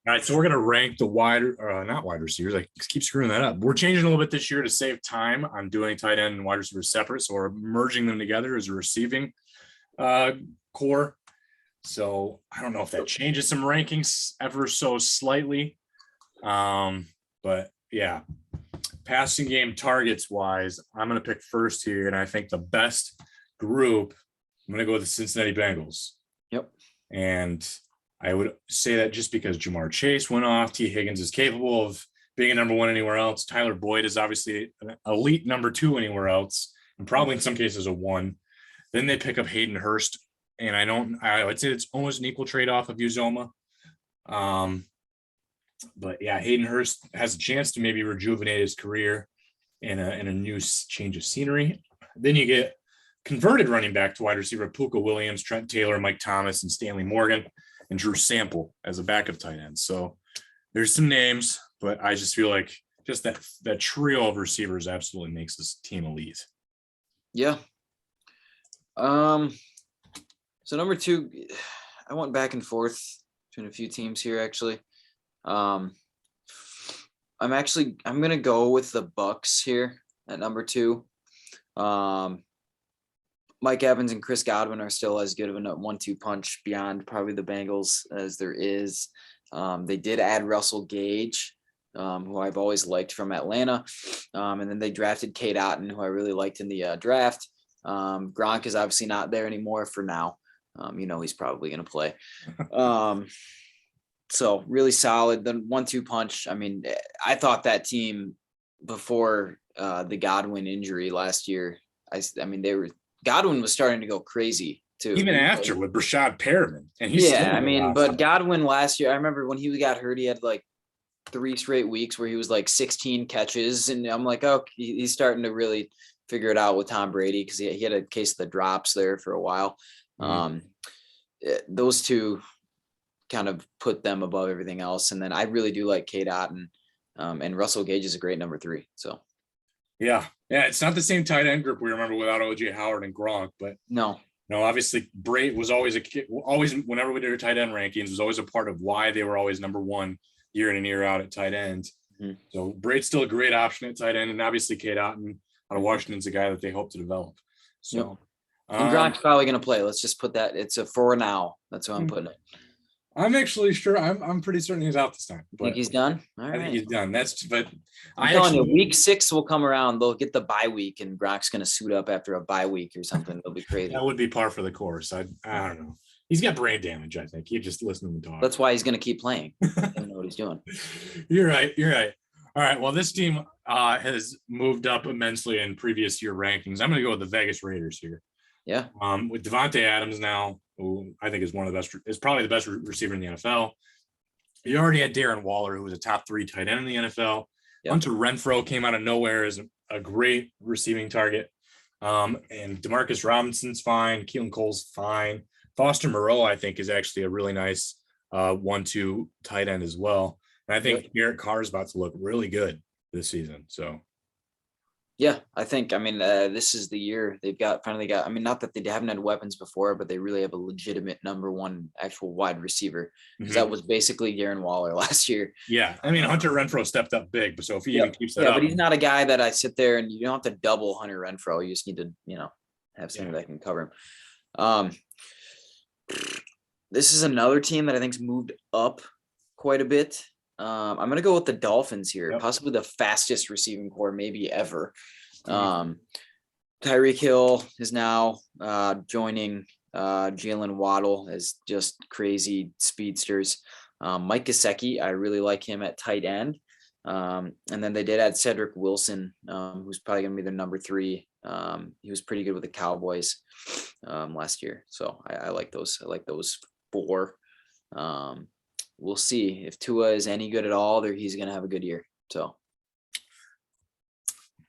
All right, so we're gonna rank the not wide receivers. I keep screwing that up. We're changing a little bit this year to save time on doing tight end and wide receivers separate, so we're merging them together as a receiving uh, core. So I don't know if that changes some rankings ever so slightly, but yeah, passing game targets wise, I'm gonna pick first here, and I think the best group. I'm gonna go with the Cincinnati Bengals. Yep. And I would say that just because Jamar Chase went off, T. Higgins is capable of being a number one anywhere else. Tyler Boyd is obviously an elite number two anywhere else, and probably in some cases a one. Then they pick up Hayden Hurst, and I would say it's almost an equal trade off of Uzoma. But yeah, Hayden Hurst has a chance to maybe rejuvenate his career in a new change of scenery. Then you get converted running back to wide receiver Puka Williams, Trent Taylor, Mike Thomas, and Stanley Morgan, and Drew Sample as a backup tight end. So there's some names, but I just feel like just that trio of receivers absolutely makes this team elite. Yeah. So number two, I went back and forth between a few teams here actually. I'm gonna go with the Bucks here at number two. Mike Evans and Chris Godwin are still as good of a 1-2 punch beyond probably the Bengals as there is. They did add Russell Gage, who I've always liked from Atlanta. And then they drafted Cade Otton, who I really liked in the draft. Gronk is obviously not there anymore for now. He's probably going to play. So really solid. The 1-2 punch. I mean, I thought that team before the Godwin injury last year, Godwin was starting to go crazy too. Even after with Brashad Perriman. And but Godwin last year, I remember when he got hurt, he had like 3 straight weeks where he was like 16 catches. And I'm like, oh, he's starting to really figure it out with Tom Brady because he had a case of the drops there for a while. Mm-hmm. Those two kind of put them above everything else. And then I really do like Cade Otton, and Russell Gage is a great number 3. So. Yeah, it's not the same tight end group we remember without OJ Howard and Gronk, but no, obviously Brate was always whenever we did our tight end rankings was always a part of why they were always number one year in and year out at tight end. Mm-hmm. So Brate's still a great option at tight end, and obviously Cade Otton out of Washington's a guy that they hope to develop. So, and Gronk's probably going to play. Let's just put that. It's a for now. That's what I'm putting it. I'm actually sure. I'm pretty certain he's out this time. But think he's done? All right. I think he's done. I'm telling you, week 6 will come around. They'll get the bye week, and Gronk's going to suit up after a bye week or something. It'll be crazy. That would be par for the course. I don't know. He's got brain damage, I think. You just listen to him talk. That's why he's going to keep playing. I don't know what he's doing. You're right. All right. Well, this team has moved up immensely in previous year rankings. I'm going to go with the Vegas Raiders here. Yeah. With Devontae Adams now, who I think is probably the best receiver in the NFL. You already had Darren Waller, who was a top 3 tight end in the NFL. Yep. Hunter Renfrow came out of nowhere as a great receiving target. And Demarcus Robinson's fine. Keelan Cole's fine. Foster Moreau, I think, is actually a really nice 1-2 tight end as well. And I think Derek Carr is about to look really good this season. So. Yeah, I think, this is the year they've finally got, not that they haven't had weapons before, but they really have a legitimate number 1 actual wide receiver. Because that was basically Darren Waller last year. Yeah. Hunter Renfrow stepped up big, so if he even keeps that up. But he's not a guy that I sit there and you don't have to double Hunter Renfrow. You just need to, have someone that can cover him. This is another team that I think's moved up quite a bit. I'm going to go with the Dolphins here, possibly the fastest receiving core maybe ever. Tyreek Hill is now joining Jalen Waddle as just crazy speedsters. Mike Gesicki, I really like him at tight end. And then they did add Cedric Wilson, who's probably going to be their number 3. He was pretty good with the Cowboys last year. So I like those. I like those 4. We'll see if Tua is any good at all. He's going to have a good year. So.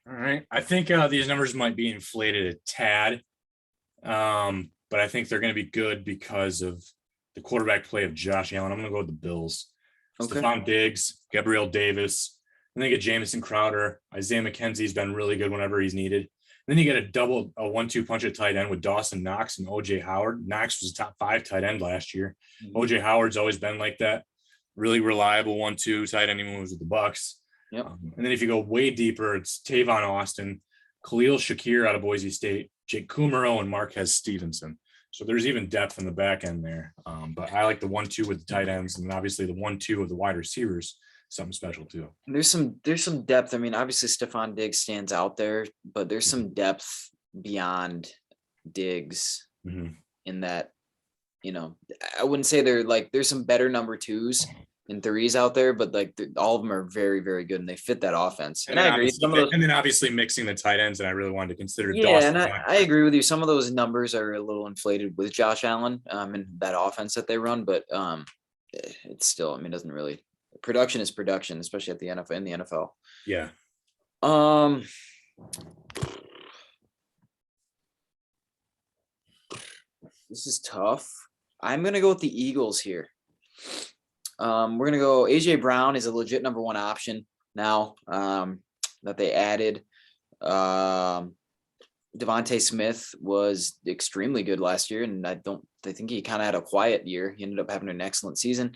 All right. I think these numbers might be inflated a tad, but I think they're going to be good because of the quarterback play of Josh Allen. I'm going to go with the Bills. Okay. Stephon Diggs, Gabriel Davis. And then you get Jamison Crowder. Isaiah McKenzie's been really good whenever he's needed. And then you get a 1-2 punch at tight end with Dawson Knox and OJ Howard. Knox was a top 5 tight end last year. Mm-hmm. OJ Howard's always been like that. really reliable 1-2 tight end. Even was with the Bucks. Yep. And then if you go way deeper, it's Tavon Austin, Khalil Shakir out of Boise State, Jake Kumaro, and Marquez Stevenson. So there's even depth in the back end there. But I like the 1-2 with the tight ends, and obviously the 1-2 of the wide receivers, something special too. There's some depth. I mean, obviously Stephon Diggs stands out there, but there's some depth beyond Diggs in that, I wouldn't say there's some better number 2s and 3s out there, but like all of them are very, very good and they fit that offense. And I agree. And then obviously mixing the tight ends, and I really wanted to consider. Yeah, Dawson, and I agree with you. Some of those numbers are a little inflated with Josh Allen and that offense that they run, but it's still, I mean, doesn't really. Production is production, especially at the NFL in the NFL. Yeah. This is tough. I'm gonna go with the Eagles here. We're gonna go. AJ Brown is a legit number 1 option now that they added. Devontae Smith was extremely good last year, and I think he kind of had a quiet year. He ended up having an excellent season.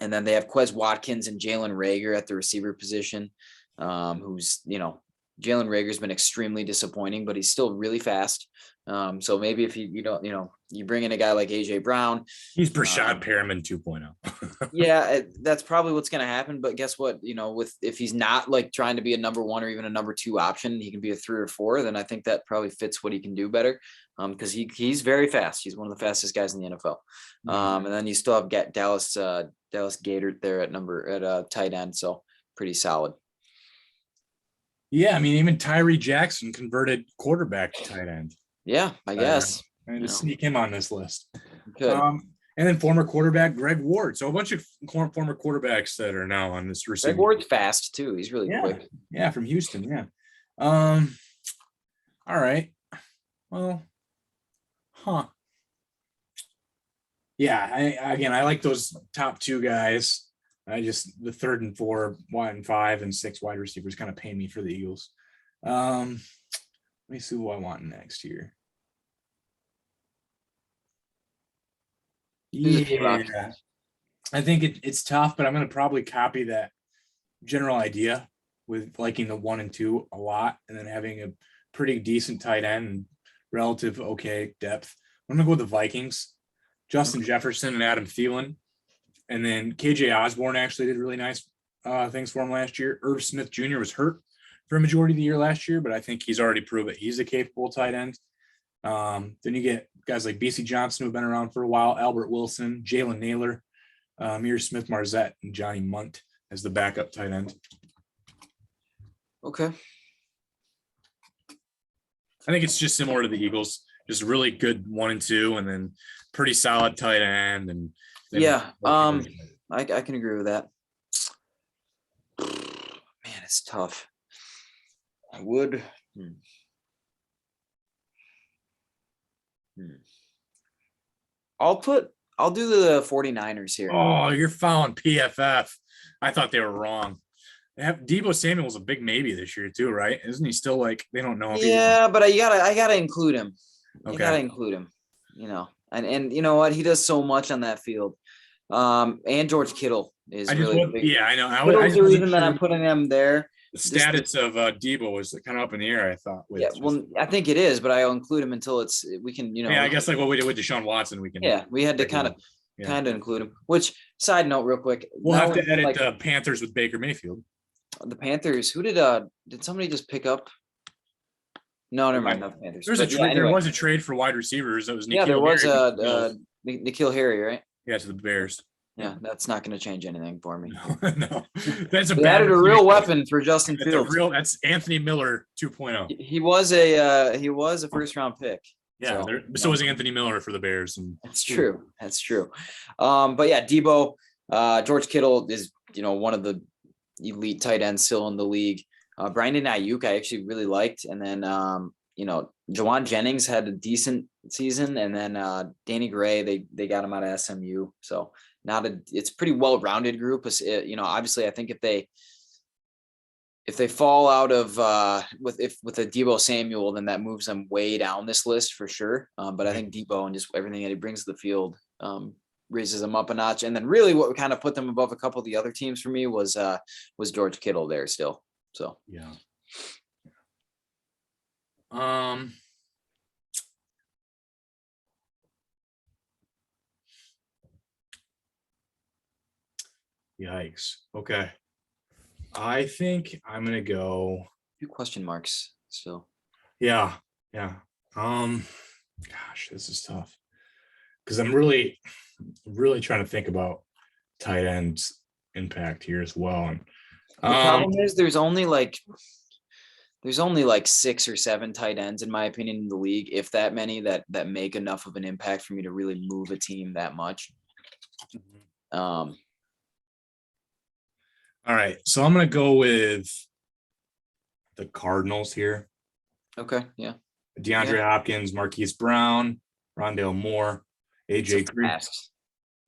And then they have Quez Watkins and Jalen Reagor at the receiver position, who's, Jalen Reagor's been extremely disappointing, but he's still really fast. So maybe if you bring in a guy like AJ Brown, he's Brashad Perriman 2.0. Yeah, that's probably what's going to happen. But guess what? If he's not like trying to be a number 1 or even a number 2 option, he can be a 3 or 4. Then I think that probably fits what he can do better. Because he's very fast. He's one of the fastest guys in the NFL. And then you still have Dallas Goedert there at tight end. So pretty solid. Yeah, I mean, even Tyree Jackson converted quarterback to tight end. Yeah, I guess. And to sneak him on this list. Good. And then former quarterback Greg Ward. So a bunch of former quarterbacks that are now on this receiver. Greg Ward's fast too. He's really quick. Yeah, from Houston. Yeah. All right. Well. Yeah. I like those top 2 guys. The 3rd and 4, 1 and 5 and 6 wide receivers kind of pay me for the Eagles. Let me see who I want next here. Yeah, I think it's tough, but I'm going to probably copy that general idea with liking the 1 and 2 a lot, and then having a pretty decent tight end and relative okay depth. I'm going to go with the Vikings, Justin Jefferson and Adam Thielen. And then KJ Osborne actually did really nice things for him last year. Irv Smith Jr. was hurt for a majority of the year last year, but I think he's already proved that he's a capable tight end. Then you get guys like BC Johnson, who've been around for a while, Albert Wilson, Jalen Naylor, Amir Smith-Marzette, and Johnny Munt as the backup tight end. Okay. I think it's just similar to the Eagles, just really good 1 and 2, and then pretty solid tight end. And yeah, I can agree with that. Man, it's tough. I would. I'll do the 49ers here. Oh, you're following PFF. I thought they were wrong. Deebo Samuel was a big maybe this year too, right? Isn't he still like they don't know? But I gotta include him. Okay. You gotta include him. And you know what? He does so much on that field. And George Kittle is really big. Yeah, I know. Kittle's the reason that I'm putting him there. The status of Deebo was kind of up in the air, I thought. I think it is, but I'll include him until we can, Yeah, I guess like what we did with Deshaun Watson, we can. Yeah, we had to kind of include him. Which, side note, real quick, we'll have to edit the Panthers with Baker Mayfield. The Panthers. Who did somebody just pick up? No, never mind. Not the Panthers. There was a trade for wide receivers. That was N'Keal there was N'Keal Harry, right? Yeah, to the Bears. Yeah, that's not going to change anything for me. No. That's they added a real weapon for Justin Fields. That's Anthony Miller 2.0. He was a first round pick. Yeah, so was Anthony Miller for the Bears. And that's true. That's true. But yeah, Deebo, George Kittle is one of the elite tight ends still in the league. Brandon Ayuk, I actually really liked, and then Jawan Jennings had a decent season, and then Danny Gray, they got him out of SMU, so it's a pretty well-rounded group. Obviously, I think if they fall out of with a Deebo Samuel, then that moves them way down this list for sure. But I think Deebo and just everything that he brings to the field raises them up a notch. And then really what kind of put them above a couple of the other teams for me was George Kittle there still. So Yeah. Yikes. Okay. I think I'm gonna go. few question marks still. Yeah. Yeah. Gosh, this is tough. Because I'm really trying to think about tight ends impact here as well. And The problem is there's only like 6 or 7 tight ends in my opinion in the league, if that many, that make enough of an impact for me to really move a team that much. all right. So I'm gonna go with the Cardinals here. Okay, yeah. DeAndre Hopkins, Marquise Brown, Rondale Moore, AJ Green.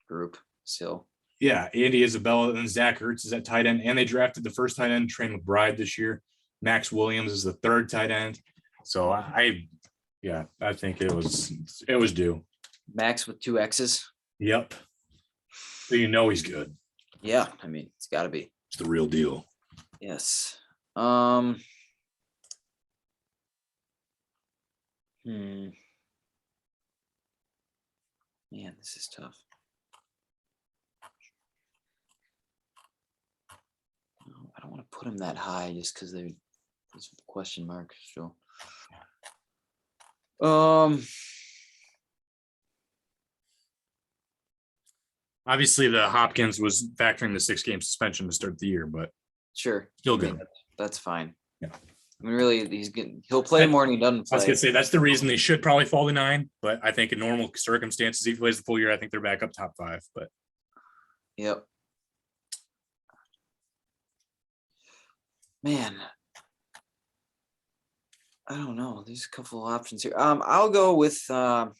Group still. Yeah, Andy Isabella and Zach Ertz is at tight end, and they drafted the first tight end, Trey McBride, this year. Max Williams is the third tight end. So I think it was due. Max with 2 X's. Yep. So you know he's good. Yeah, I mean it's got to be. It's the real deal. Yes. Man, this is tough. No, I don't want to put him that high just because there's a question mark still. Obviously, the Hopkins was factoring the 6-game suspension to start the year, but sure, still I mean, good. that's fine. Yeah. I mean, really, he'll play more than he doesn't I was play. gonna say that's the reason they should probably fall to 9, but I think in normal circumstances, if he plays the full year, I think they're back up top 5. But Yep. Man, I don't know. There's a couple of options here. I'll go with the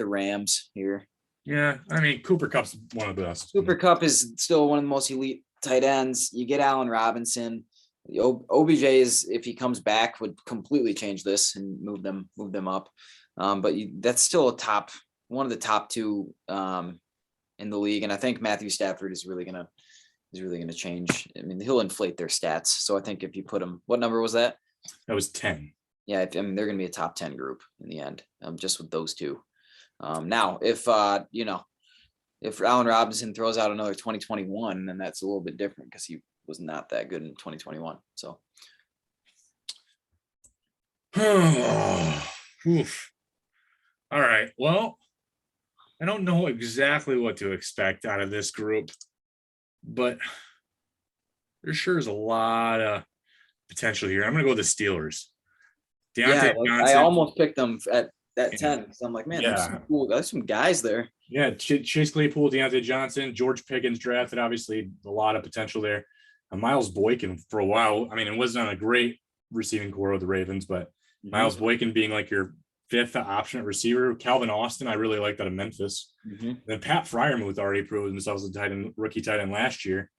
Rams here. yeah, I mean Cooper Kupp's one of the best. Cooper Kupp is still one of the most elite tight ends. You get Allen Robinson. OBJ is, if he comes back, would completely change this and move them up. But that's still one of the top 2 in the league, and I think Matthew Stafford is really gonna change. I mean, he'll inflate their stats. So I think if you put him, what number was that? That was 10. Yeah, I mean they're gonna be a top 10 group in the end, just with those 2. Now, if if Allen Robinson throws out another 2021, then that's a little bit different because he was not that good in 2021. So, Oof. All right. Well, I don't know exactly what to expect out of this group, but there sure is a lot of potential here. I'm going to go with the Steelers. Deontay Johnson. I almost picked them at 10 because I'm like, man, there's some guys there. Yeah, Chase Claypool, Deontay Johnson, George Pickens drafted, obviously a lot of potential there. Miles Boykin for a while. I mean, it wasn't on a great receiving core of the Ravens, but Miles Boykin being like your 5th option at receiver. Calvin Austin, I really like that of Memphis. Then Pat Freiermuth already proved themselves as a rookie tight end last year.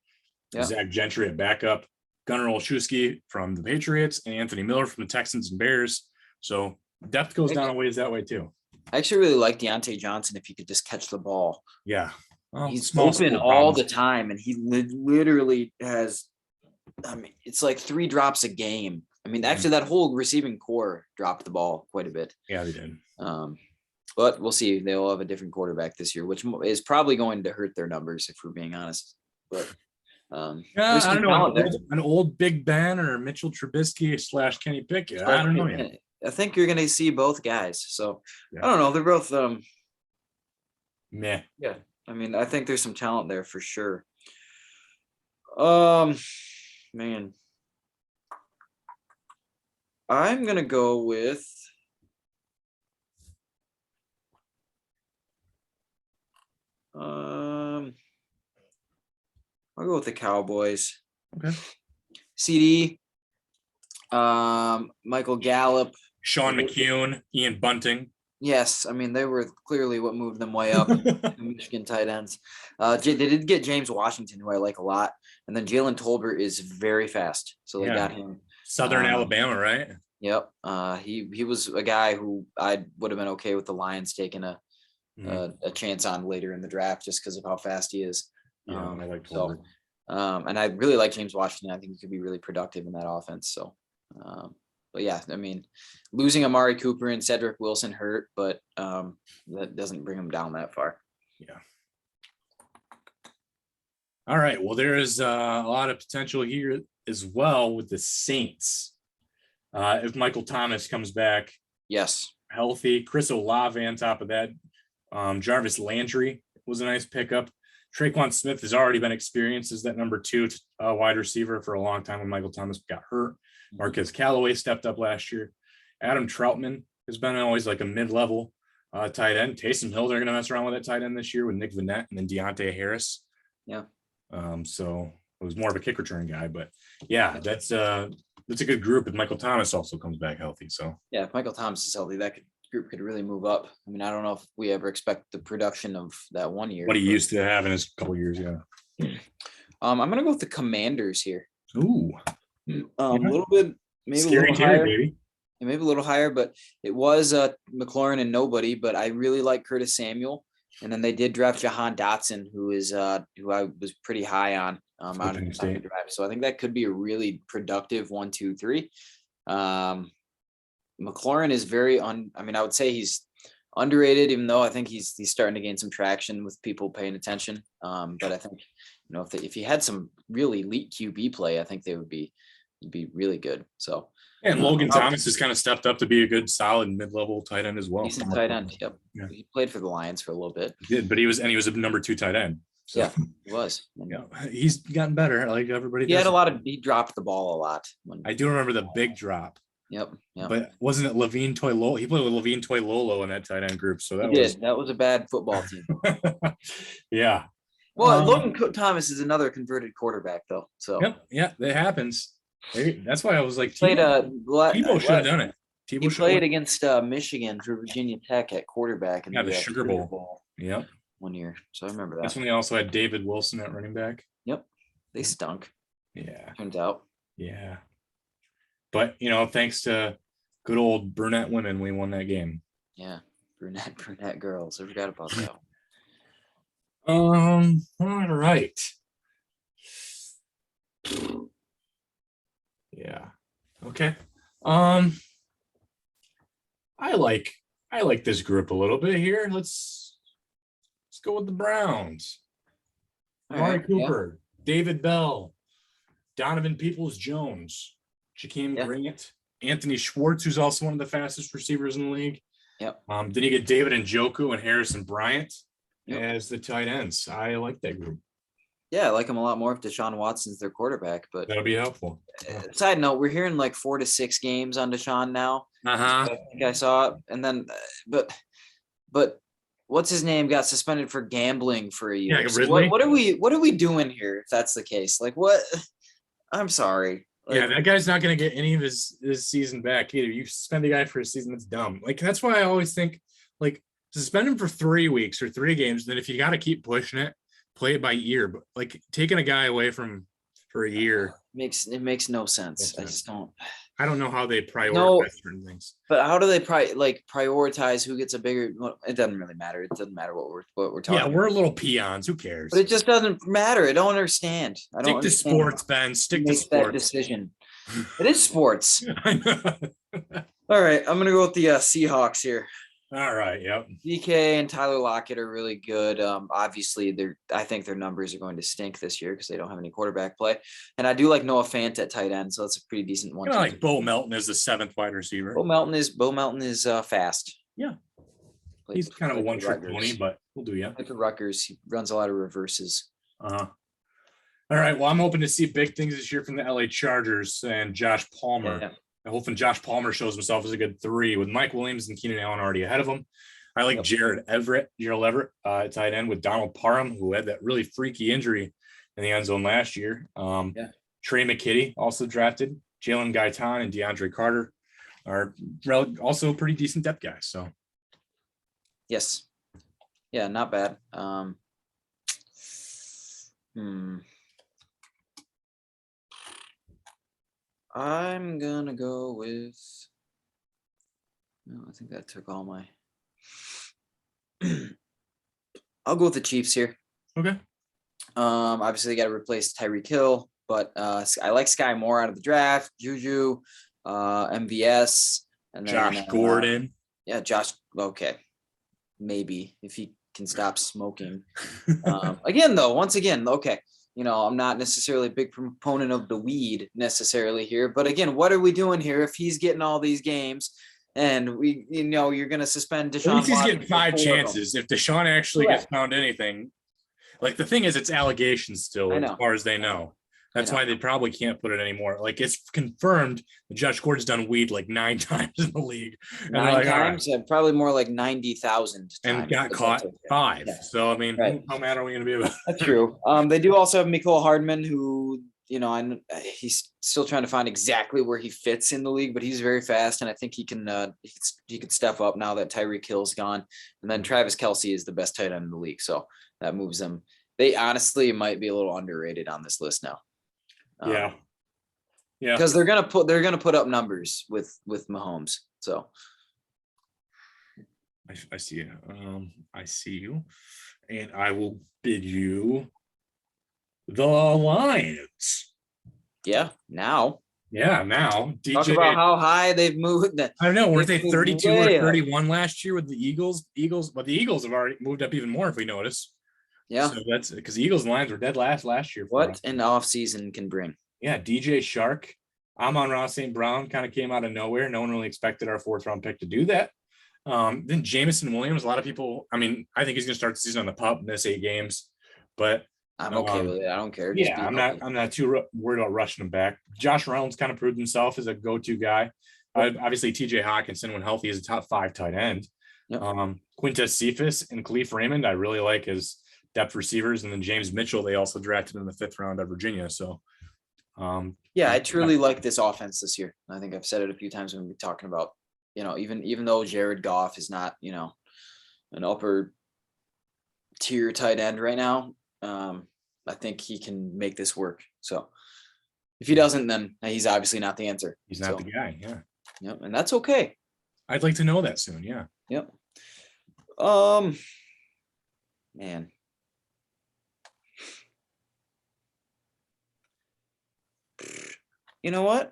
Yeah. Zach Gentry at backup, Gunnar Olszewski from the Patriots, and Anthony Miller from the Texans and Bears. So depth goes down a ways that way too. I actually really like Deontay Johnson if he could just catch the ball. Yeah. Well, he's open all the time, and he literally has, I mean, it's like 3 drops a game. I mean, actually, that whole receiving core dropped the ball quite a bit. Yeah, they did. But we'll see. They'll have a different quarterback this year, which is probably going to hurt their numbers, if we're being honest. But I don't know, an old Big Ben or Mitchell Trubisky / Kenny Pickett. I don't know yet. I think you're going to see both guys. So I don't know. They're both meh. Yeah. I mean, I think there's some talent there for sure. Man. I'm going to go with I'll go with the Cowboys. Okay. CD, Michael Gallup, Sean McKeon, Ian Bunting. Yes, I mean they were clearly what moved them way up. The Michigan tight ends. They did get James Washington, who I like a lot, and then Jalen Tolbert is very fast, so they got him. Southern Alabama, right? Yep. He was a guy who I would have been okay with the Lions taking a a chance on later in the draft just because of how fast he is. Yeah, I like So, Tolbert. and I really like James Washington. I think he could be really productive in that offense. So, but yeah, I mean, losing Amari Cooper and Cedric Wilson hurt, but that doesn't bring him down that far. Yeah. All right. Well, there is a lot of potential here as well with the Saints. If Michael Thomas comes back Yes. healthy, Chris Olave on top of that, Jarvis Landry was a nice pickup. Traquan Smith has already been experienced as that number 2 wide receiver for a long time when Michael Thomas got hurt. Marquez Callaway stepped up last year. Adam Troutman has been always like a mid-level tight end. Taysom Hill, they're going to mess around with that tight end this year with Nick Vannett and then Deontay Harris. Yeah. So it was more of a kick return guy, but yeah, that's a good group. If Michael Thomas also comes back healthy, so yeah, if Michael Thomas is healthy, that group could really move up. I mean, I don't know if we ever expect the production of that one year. What he used to have in his couple years, yeah. I'm gonna go with the Commanders here. Ooh, a little bit, maybe scary a little Terry, higher, baby. maybe a little higher, but it was McLaurin and nobody. But I really like Curtis Samuel, and then they did draft Jahan Dotson, who I was pretty high on out of the draft. So I think that could be a really productive 1, 2, 3. McLaurin is I mean, I would say he's underrated, even though I think he's starting to gain some traction with people paying attention. But I think, if he had some really elite QB play, I think would be really good. So, and Logan Thomas has kind of stepped up to be a good, solid mid-level tight end as well. Decent tight end. Yep. Yeah. He played for the Lions for a little bit. He did, but he was a number 2 tight end. So. Yeah, he was. Yeah, he's gotten better. Like everybody. He dropped the ball a lot. I do remember the big drop. Yep. But wasn't it Levine Toilolo? He played with Levine Toilolo in that tight end group. So that was a bad football team. Yeah. Well, Logan Thomas is another converted quarterback, though. So yeah, that happens. That's why I was like, Tebow should have done it. He played against Michigan for Virginia Tech at quarterback, and the Sugar Bowl. Yep. One year, so I remember that. That's when they also had David Wilson at running back. Yep, they stunk. Yeah, turns out. Yeah, but thanks to good old brunette women, we won that game. Yeah, brunette girls. I forgot about that. All right. Yeah. Okay. I like this group a little bit here. Let's go with the Browns. Amari Cooper, David Bell, Donovan Peoples-Jones, Jakeem Grant, Anthony Schwartz, who's also one of the fastest receivers in the league. Yep. Then you get David Njoku and Harrison Bryant as the tight ends. I like that group. Yeah, I like them a lot more if Deshaun Watson's their quarterback, but that'll be helpful. Side note, we're hearing like 4 to 6 games on Deshaun now. I think I saw it. And then, but what's his name got suspended for gambling for a year. Yeah, so what are we doing here if that's the case? Like what? I'm sorry. Yeah, that guy's not going to get any of his season back either. You suspend the guy for a season, that's dumb. Like that's why I always think like suspend him for 3 weeks or 3 games. Then if you got to keep pushing it, play it by ear. But like taking a guy away for a year makes no sense. I don't know how they prioritize certain things. But how do they prioritize who gets a bigger? Well, it doesn't really matter. It doesn't matter what we're talking. Yeah, we're little peons. Who cares? But it just doesn't matter. I don't understand. Stick to sports, Ben. Stick to sports. That decision. It is sports. I know. All right, I'm gonna go with the Seahawks here. All right. Yep. DK and Tyler Lockett are really good. Obviously, I think their numbers are going to stink this year because they don't have any quarterback play. And I do like Noah Fant at tight end, so that's a pretty decent one. I like Bo Melton as the 7th wide receiver. Bo Melton is fast. Yeah. He's kind of a one-trick pony, but we'll do yeah. Like the Rutgers, he runs a lot of reverses. All right. Well, I'm hoping to see big things this year from the LA Chargers and Josh Palmer. Yeah. I'm hoping Josh Palmer shows himself as a good 3 with Mike Williams and Keenan Allen already ahead of him. I like Gerald Everett at tight end with Donald Parham, who had that really freaky injury in the end zone last year. Trey McKitty also drafted. Jalen Gaitan and DeAndre Carter are also pretty decent depth guys. So, yes. Yeah, not bad. I'm gonna go with. No, I think that took all my. I'll go with the Chiefs here. Okay. Obviously they got to replace Tyreek Hill, but I like Sky Moore out of the draft, Juju, MVS, and then Josh Gordon. Yeah, Josh. Okay, maybe if he can stop smoking. Again, though, once again, okay, I'm not necessarily a big proponent of the weed necessarily here, but again, what are we doing here if he's getting all these games? And you're going to suspend Deshaun At least he's Watson getting for 5 4 of them. chances. If Deshaun actually gets found anything, like the thing is, it's allegations still, I as know. far as they know. That's why they probably can't put it anymore. Like it's confirmed that Josh Gordon's done weed like 9 times in the league. And they're 9 like, all right. times, probably more like 90,000 And times. got but caught that's okay. 5. Yeah. So I mean, Right. how mad are we going to be about? That's true. They do also have Mecole Hardman, who he's still trying to find exactly where he fits in the league, but he's very fast, and I think he can step up now that Tyreek Hill's gone. And then Travis Kelce is the best tight end in the league, so that moves them. They honestly might be a little underrated on this list now. Yeah. Because they're gonna put up numbers with Mahomes. So I see you. I see you, and I will bid you the Lions. Yeah, now DJ. Talk about how high they've moved. I don't know. Weren't they They've 32 moved or way up. 31 last year with the Eagles? But the Eagles have already moved up even more if we notice. Yeah. So that's because the Eagles and Lions were dead last year. What an offseason can bring. Yeah, DJ Shark. Amon-Ra St. Brown kind of came out of nowhere. No one really expected our 4th round pick to do that. Then Jameson Williams, a lot of people, I think he's going to start the season on the pup, miss 8 games, but I'm okay with it. I don't care. Yeah, I'm not too worried about rushing him back. Josh Reynolds kind of proved himself as a go-to guy. Obviously, TJ Hawkinson, when healthy, is a top 5 tight end. Yep. Quintez Cephas and Khalif Raymond, I really like as depth receivers. And then James Mitchell, they also drafted in the 5th round at Virginia. So, I truly like this offense this year. I think I've said it a few times when we're talking about, even though Jared Goff is not, an upper tier tight end right now, I think he can make this work. So if he doesn't, then he's obviously not the answer. He's not the guy. Yeah. Yep. And that's okay. I'd like to know that soon. Yeah. Yep. Man. You know what?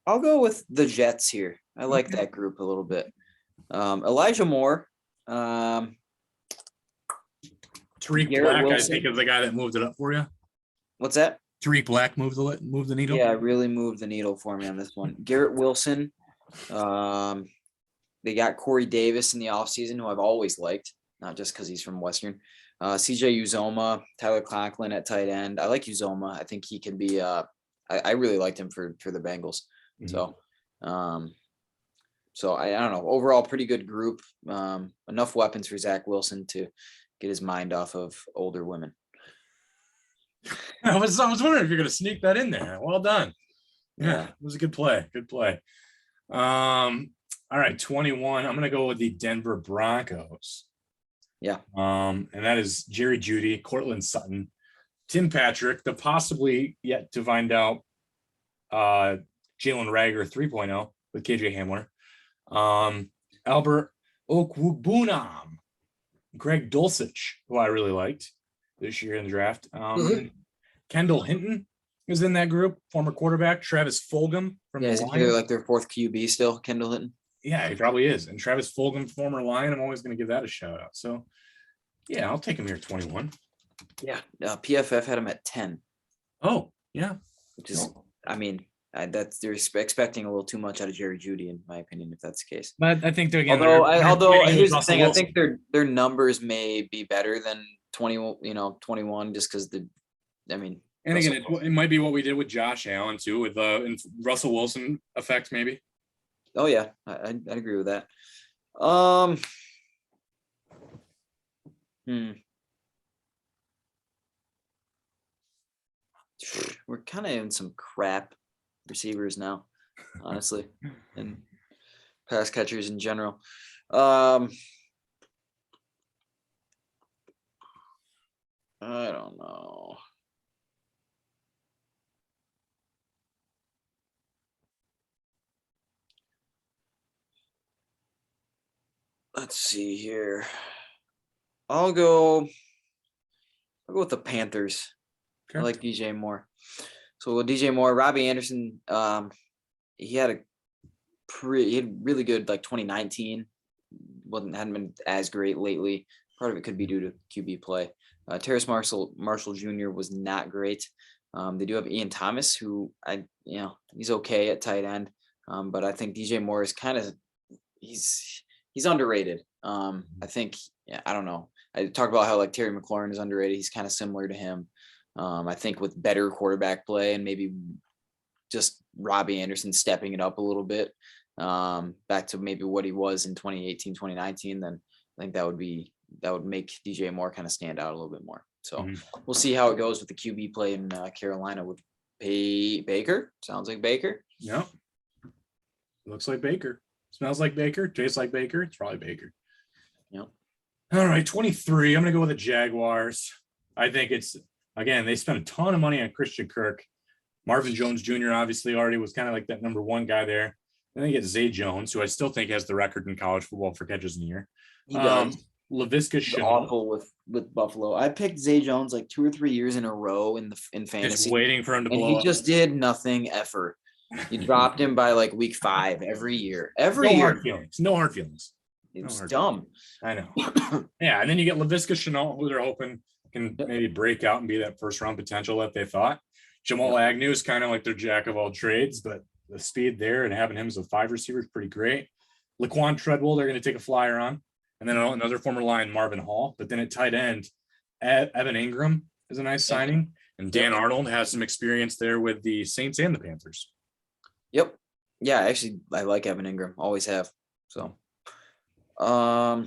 I'll go with the Jets here. I like that group a little bit. Elijah Moore. Tariq Garrett Black, Wilson. I think, is the guy that moved it up for you. What's that? Tariq Black moved the needle. Yeah, really moved the needle for me on this one. Garrett Wilson. They got Corey Davis in the offseason, who I've always liked, not just because he's from Western. CJ Uzoma, Tyler Conklin at tight end. I like Uzoma. I think he can be I really liked him for the Bengals. Mhm. So I don't know. Overall, pretty good group. Enough weapons for Zach Wilson to get his mind off of older women. I was wondering if you're going to sneak that in there. Well done. Yeah, it was a good play. Good play. All right, 21. I'm going to go with the Denver Broncos. Yeah. And that is Jerry Jeudy, Cortland Sutton, Tim Patrick, the possibly yet to find out Jalen Reagor 3.0 with KJ Hamler, Albert Okwuegbunam, Greg Dulcich, who I really liked this year in the draft. Kendall Hinton is in that group, former quarterback. Travis Fulgham from the Is he Lions. like their 4th QB still, Kendall Hinton? Yeah, he probably is. And Travis Fulgham, former Lion, I'm always going to give that a shout out. So, yeah, I'll take him here 21. Yeah, PFF had him at 10. Oh, yeah. Which is, that's they're expecting a little too much out of Jerry Jeudy, in my opinion, if that's the case. But I think they're again. Although here's the thing, I think their numbers may be better than 21, just because And again, it might be what we did with Josh Allen too, with Russell Wilson effect, maybe. Oh yeah, I agree with that. We're kind of in some crap receivers now, honestly, and pass catchers in general. I don't know. Let's see here. I'll go with the Panthers. I Okay. like DJ Moore. So with DJ Moore, Robbie Anderson, he had he had really good like 2019. Hadn't been as great lately. Part of it could be due to QB play. Terrace Marshall Jr. was not great. They do have Ian Thomas, who he's okay at tight end. But I think DJ Moore is kind of he's underrated. I think I don't know. I talked about how like Terry McLaurin is underrated. He's kind of similar to him. I think with better quarterback play and maybe just Robbie Anderson stepping it up a little bit, back to maybe what he was in 2018, 2019, then I think that would make DJ Moore kind of stand out a little bit more. So we'll see how it goes with the QB play in Carolina with Baker. Sounds like Baker. Yep. Looks like Baker. Smells like Baker. Tastes like Baker. It's probably Baker. Yep. All right, 23. I'm going to go with the Jaguars. I think again, they spent a ton of money on Christian Kirk. Marvin Jones Jr. obviously already was kind of like that number one guy there. And then you get Zay Jones, who I still think has the record in college football for catches in the year. He does. Laviska He's Shenault. awful with Buffalo. I picked Zay Jones like 2 or 3 years in a row in fantasy. Just waiting for him to and blow he up. just did nothing ever. He dropped him by like week 5 every year. Every no year. hard feelings. No hard feelings. It's hard dumb. I know. Yeah, and then you get Laviska Shenault, who they're hoping can maybe break out and be that first round potential that they thought. Jamal Agnew is kind of like their jack of all trades, but the speed there and having him as a 5 receiver is pretty great. Laquan Treadwell, they're going to take a flyer on. And then another former line, Marvin Hall. But then at tight end, Evan Ingram is a nice signing. And Dan Arnold has some experience there with the Saints and the Panthers. Yep. Yeah, actually, I like Evan Ingram. Always have. So, I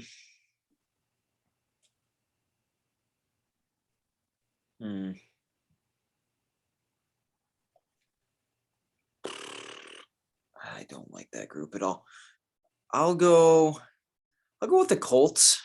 don't like that group at all. I'll go with the Colts.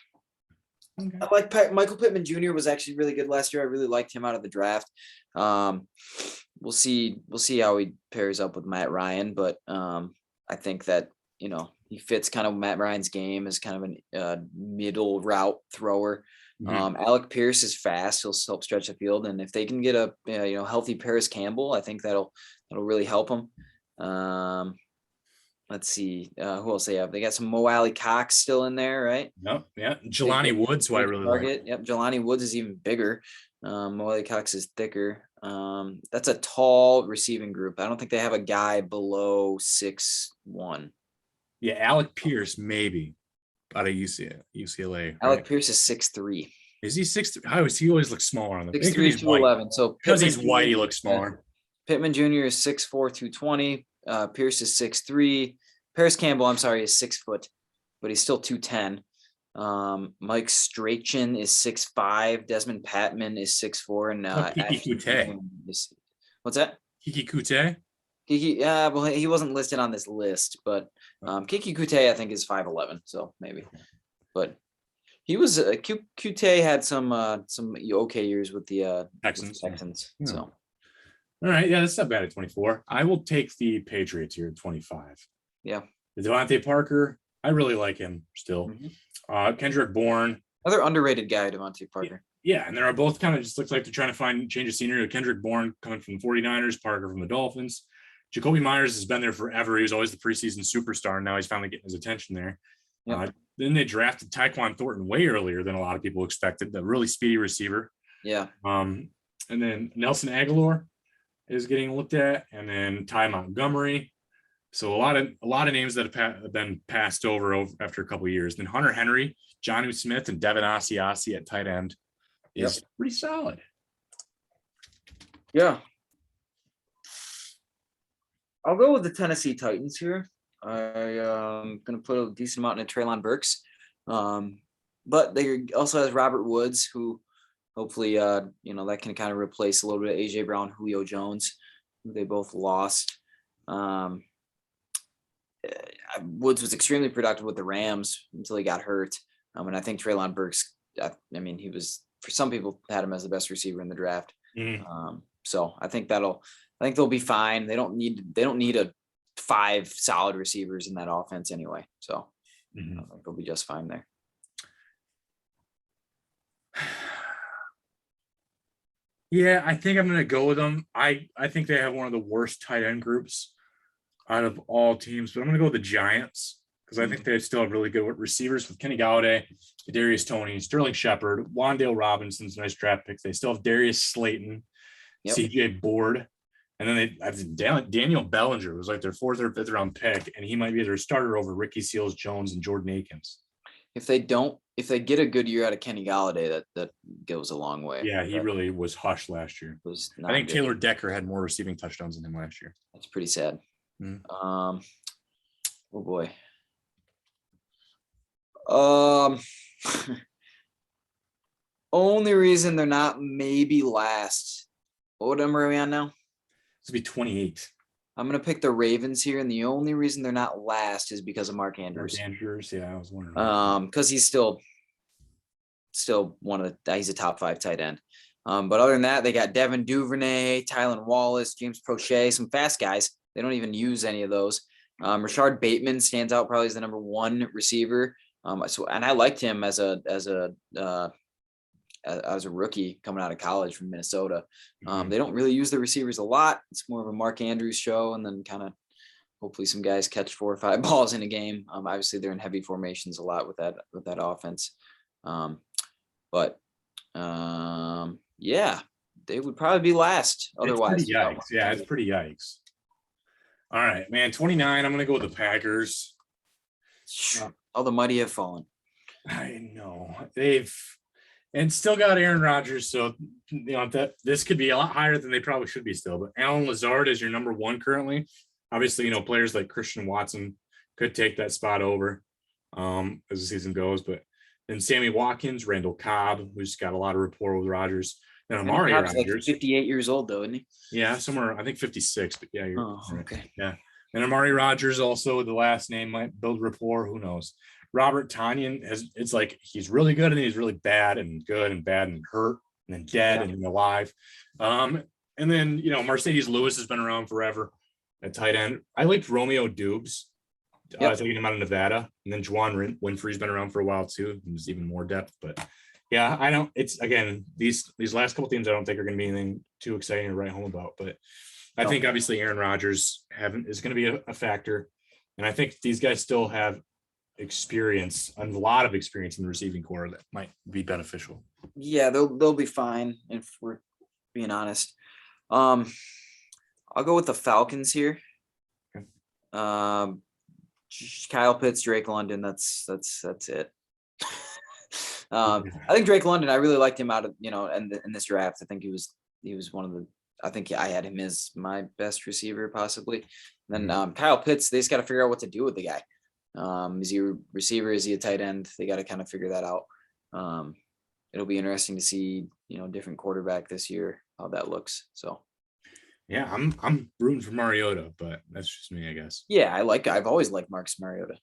Okay. I like Michael Pittman Jr. was actually really good last year. I really liked him out of the draft. We'll see how he pairs up with Matt Ryan, but I think that he fits kind of Matt Ryan's game as kind of a middle route thrower. Alec Pierce is fast; he'll help stretch the field, and if they can get a healthy Paris Campbell, I think that'll really help them. Let's see who else they have. They got some Mo Alley Cox still in there, right? Yep. Yeah. Jelani Woods, who I really like. Yep. Jelani Woods is even bigger. Mo Alley Cox is thicker. That's a tall receiving group. I don't think they have a guy below 6'1". Yeah, Alec Pierce maybe out of UCLA. Alec Pierce is 6'3". Is he 6'3"? How is he always looks smaller on the 6'3", 211. So because he's white, he looks smaller. Pittman Jr. is 6'4", 220. Pierce is 6'3". Paris Campbell, I'm sorry, is 6 foot, but he's still 210. Mike Strachan is 6'5". Desmond Patman is 6'4". And Kiki Kute. What's that? Kiki Kute? Kiki, well, he wasn't listed on this list, but Kiki Kute, I think, is 5'11", so maybe. But he was Kute had some okay years with the Texans. Yeah. So. All right, yeah, that's not bad at 24. I will take the Patriots here at 25. Yeah. Devontae Parker, I really like him still. Kendrick Bourne. Another underrated guy, Devontae Parker. Yeah, and they're both kind of just looks like they're trying to change of scenery. Kendrick Bourne coming from the 49ers, Parker from the Dolphins. Jacoby Myers has been there forever. He was always the preseason superstar, and now he's finally getting his attention there. Yep. Then they drafted Tyquan Thornton way earlier than a lot of people expected, the really speedy receiver. Yeah. And then Nelson Aguilar is getting looked at, and then Ty Montgomery. So a lot of names that have been passed over after a couple of years. Then Hunter Henry, Jonnu Smith, and Devin Asiasi at tight end is pretty solid. Yeah. I'll go with the Tennessee Titans here. I'm going to put a decent amount in Treylon Burks. But they also has Robert Woods, who hopefully, that can kind of replace a little bit of AJ Brown, Julio Jones, who they both lost. Woods was extremely productive with the Rams until he got hurt. And I think Treylon Burks, he was, for some people, had him as the best receiver in the draft. So I think they'll be fine. They don't need a 5 solid receivers in that offense anyway. So I think they'll be just fine there. Yeah, I think I'm gonna go with them. I think they have one of the worst tight end groups out of all teams, but I'm gonna go with the Giants because I think they still have really good receivers with Kenny Galladay, Darius Toney, Sterling Shepard, Wandale Robinson's nice draft picks. They still have Darius Slayton, Yep. CJ Board, and then they have Daniel Bellinger was like their fourth or fifth round pick, and he might be their starter over Ricky Seals Jones and Jordan Akins. If they get a good year out of Kenny Galladay, that goes a long way. Yeah, he really was hushed last year. I think good. Taylor Decker had more receiving touchdowns than him last year. That's pretty sad. Oh boy. Only reason they're not maybe last. What number are we on now? This would be 28. I'm gonna pick the Ravens here, and the only reason they're not last is because of Mark Andrews. Yeah, I was wondering. Because he's still one of the he's a top 5 tight end. But other than that, they got Devin Duvernay, Tylan Wallace, James Prochet, some fast guys. They don't even use any of those. Rashard Bateman stands out probably as the number 1 receiver. And I liked him as a rookie coming out of college from Minnesota. They don't really use the receivers a lot. It's more of a Mark Andrews show, and then kind of hopefully some guys catch 4 or 5 balls in a game. Obviously they're in heavy formations a lot with that offense. Yeah, they would probably be last. Otherwise, it's yikes. Yeah, it's pretty yikes. All right, man. 29. I'm gonna go with the Packers. All the mighty have fallen. I know they've and still got Aaron Rodgers, so that this could be a lot higher than they probably should be still. But Alan Lazard is your number 1 currently. Obviously, players like Christian Watson could take that spot over as the season goes. But then Sammy Watkins, Randall Cobb, who's got a lot of rapport with Rodgers. Then Amari Rodgers, like 58 years old though, isn't he? Yeah, somewhere I think 56. But yeah, okay. Yeah, and Amari Rodgers also the last name might build rapport. Who knows? Robert Tonyan it's like he's really good and he's really bad and good and bad and hurt and then dead and then alive. And then Mercedes Lewis has been around forever at tight end. I liked Romeo Dubes. Taking him out of Nevada, and then Juwan Winfrey's been around for a while too. There's even more depth, but yeah, I don't. It's again these last couple teams I don't think are going to be anything too exciting to write home about. But I think obviously Aaron Rodgers is going to be a factor, and I think these guys still have experience, a lot of experience in the receiving core that might be beneficial. Yeah, they'll be fine if we're being honest. I'll go with the Falcons here. Okay. Kyle Pitts, Drake London. That's it. I think Drake London. I really liked him out of in this draft. I think he was one of the. I think I had him as my best receiver possibly. And then Kyle Pitts. They just got to figure out what to do with the guy. Is he a receiver? Is he a tight end? They got to kind of figure that out. It'll be interesting to see different quarterback this year how that looks. So. Yeah, I'm rooting for Mariota, but that's just me, I guess. Yeah, I've always liked Marcus Mariota.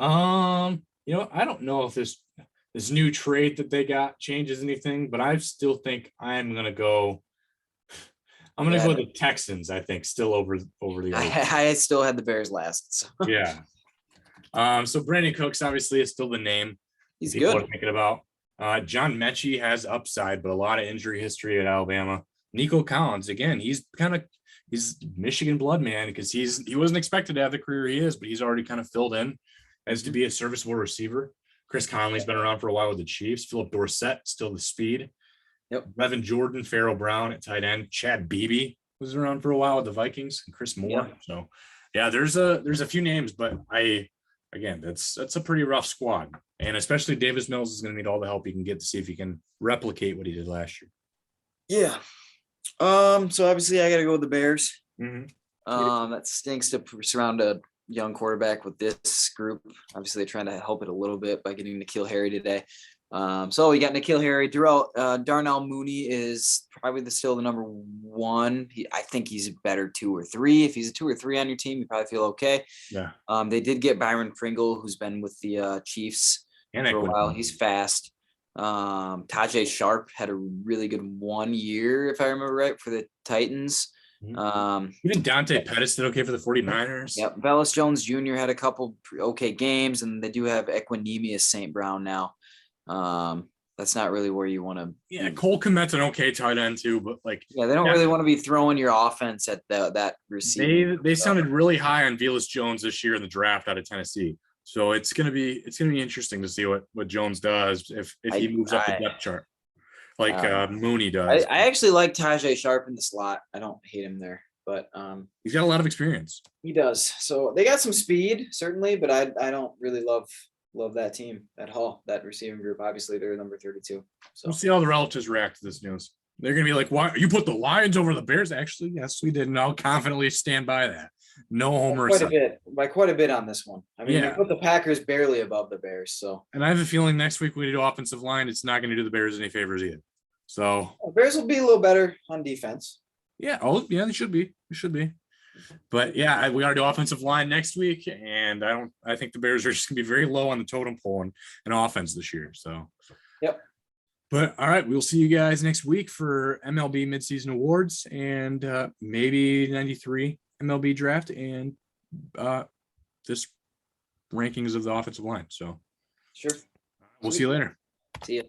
I don't know if this new trade that they got changes anything, but I still think I'm gonna go with the Texans, I think, still over the I still had the Bears last. So. Yeah. So Brandon Cooks obviously is still the name he's people good. are thinking about. John Mechie has upside, but a lot of injury history at Alabama. Nico Collins, again, he's Michigan blood, man, because he wasn't expected to have the career he is, but he's already kind of filled in as to be a serviceable receiver. Chris Conley's been around for a while with the Chiefs. Philip Dorsett, still the speed. Yep. Brevin Jordan, Farrell Brown at tight end. Chad Beebe was around for a while with the Vikings, and Chris Moore. Yeah. So yeah, there's a few names, but that's a pretty rough squad. And especially Davis Mills is going to need all the help he can get to see if he can replicate what he did last year. Yeah. So obviously I got to go with the Bears. Mm-hmm. That stinks to surround a young quarterback with this group. Obviously they're trying to help it a little bit by getting N'Keal Harry today. So we got N'Keal Harry. Darnell Mooney is probably still the number 1. I think he's a better 2 or 3. If he's a 2 or 3 on your team, you probably feel okay. Yeah. They did get Byron Pringle, who's been with the Chiefs for a while. He's fast. Tajay Sharp had a really good 1 year, if I remember right, for the Titans. Even Dante Pettis did okay for the 49ers. Yep. Velus Jones Jr. had a couple okay games, and they do have Equinemius St. Brown now. that's not really where you want to. Yeah, Cole Kmet's an okay tight end too, but like Yeah, they don't really want to be throwing your offense at that receiver. they sounded really high on Velus Jones this year in the draft out of Tennessee. So it's gonna be interesting to see what Jones does if he moves up the depth chart like Mooney does. I actually like Tajay Sharp in the slot. I don't hate him there, but he's got a lot of experience. he does. So they got some speed certainly, but I don't really love that team at all. That receiving group, obviously they're number 32. So we'll see how the relatives react to this news. They're gonna be like, "Why you put the Lions over the Bears?" Actually, yes, we did, and I'll confidently stand by that. No homer. By quite a bit on this one. I mean, we put the Packers barely above the Bears. So, and I have a feeling next week we do offensive line. It's not going to do the Bears any favors either. So the Bears will be a little better on defense. Yeah. Oh, yeah. They should be. It should be. But yeah, we got to do offensive line next week, and I think the Bears are just going to be very low on the totem pole in offense this year. So. Yep. But all right, we'll see you guys next week for MLB midseason awards and maybe 93 MLB draft and this rankings of the offensive line. So sure. We'll see you later. See you.